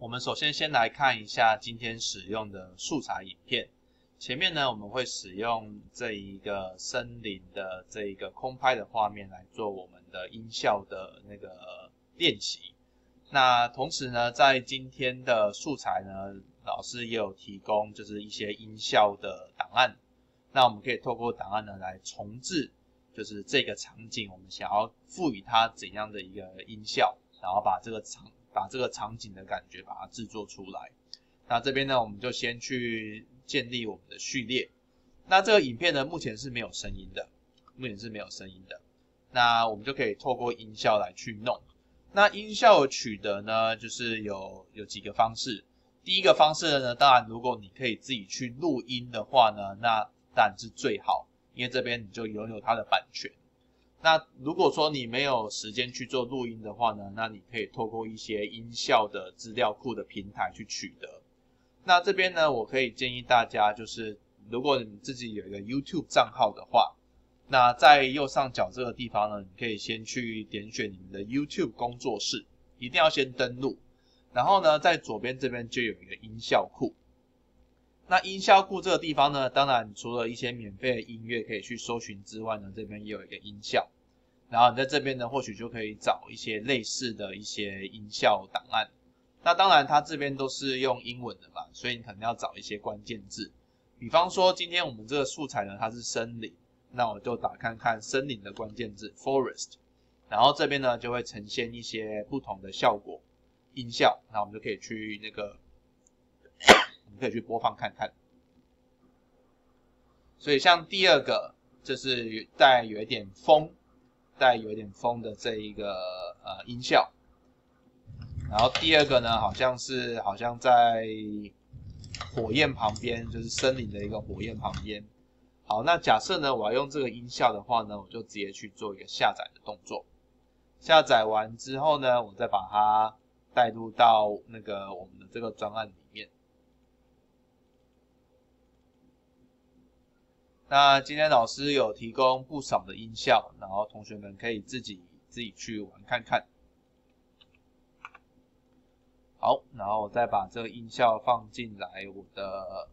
我们首先来看一下今天使用的素材影片。前面呢，我们会使用这一个森林的这一个空拍的画面来做我们的音效的那个练习。那同时呢，在今天的素材呢，老师也有提供就是一些音效的档案。那我们可以透过档案呢来重置，就是这个场景我们想要赋予它怎样的一个音效，然后把这个场景的感觉把它制作出来。那这边呢，我们就先去建立我们的序列。那这个影片呢，目前是没有声音的，那我们就可以透过音效来去弄。那音效的取得呢，就是有几个方式。第一个方式呢，当然如果你可以自己去录音的话呢，那当然是最好，因为这边你就拥有它的版权。那如果说你没有时间去做录音的话呢，那你可以透过一些音效的资料库的平台去取得。那这边呢，我可以建议大家，就是如果你自己有一个 YouTube 账号的话，那在右上角这个地方呢，你可以先去点选你们的 YouTube 工作室，一定要先登录。然后呢，在左边这边就有一个音效库。那音效库这个地方呢，当然除了一些免费的音乐可以去搜寻之外呢，这边也有一个音效。然后你在这边呢，或许就可以找一些类似的一些音效档案。那当然它这边都是用英文的嘛，所以你可能要找一些关键字。比方说今天我们这个素材呢，它是森林，那我就打看看森林的关键字 forest， 然后这边呢就会呈现一些不同的效果音效，那我们就可以去可以去播放看看。所以像第二个就是带有一点风的这一个音效。然后第二个呢，好像在火焰旁边，就是森林的一个火焰旁边。好，那假设呢我要用这个音效的话呢，我就直接去做一个下载的动作。下载完之后呢，我再把它带入到那个我们的这个专案里面。那今天老师有提供不少的音效，然后同学们可以自己去玩看看。好，然后我再把这个音效放进来我的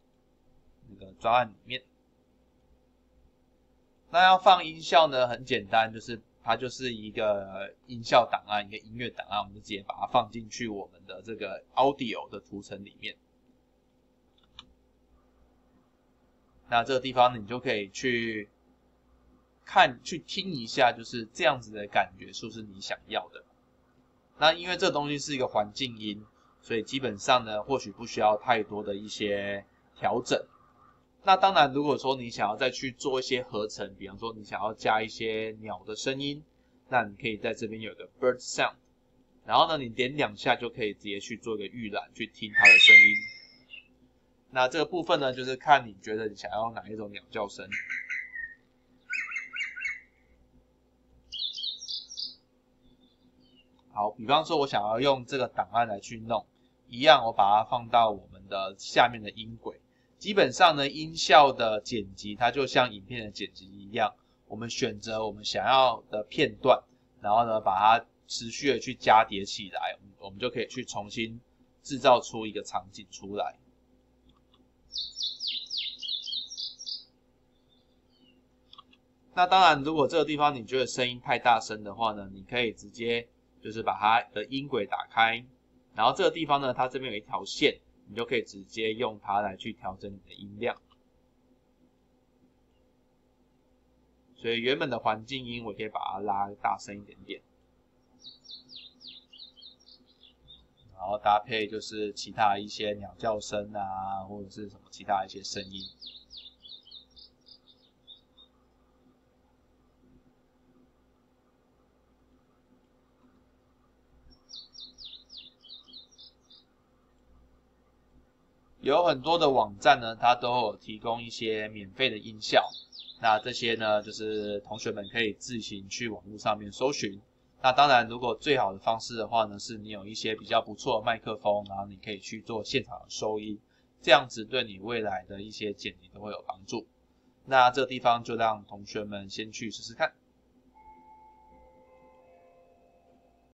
那个专案里面。那要放音效呢，很简单，就是它就是一个音效档案，一个音乐档案，我们就直接把它放进去我们的这个 audio 的图层里面。那这个地方你就可以去听一下，就是这样子的感觉是不是你想要的。那因为这个东西是一个环境音，所以基本上呢，或许不需要太多的一些调整。那当然如果说你想要再去做一些合成，比方说你想要加一些鸟的声音，那你可以在这边有个 bird sound， 然后呢你点2下就可以直接去做一个预览，去听它的声音。那这个部分呢，就是看你觉得你想要哪一种鸟叫声。好，比方说我想要用这个档案来去弄，一样我把它放到我们的下面的音轨。基本上呢，音效的剪辑它就像影片的剪辑一样，我们选择我们想要的片段，然后呢把它持续的去加叠起来，我们就可以去重新制造出一个场景出来。那当然如果这个地方你觉得声音太大声的话呢，你可以直接就是把它的音轨打开，然后这个地方呢它这边有一条线，你就可以直接用它来去调整你的音量。所以原本的环境音我可以把它拉大声一点点，然后搭配就是其他一些鸟叫声啊，或者是什么其他一些声音。有很多的网站呢，它都有提供一些免费的音效。那这些呢，就是同学们可以自行去网络上面搜寻。那当然，如果最好的方式的话呢，是你有一些比较不错的麦克风，然后你可以去做现场的收音，这样子对你未来的一些剪辑都会有帮助。那这个地方就让同学们先去试试看。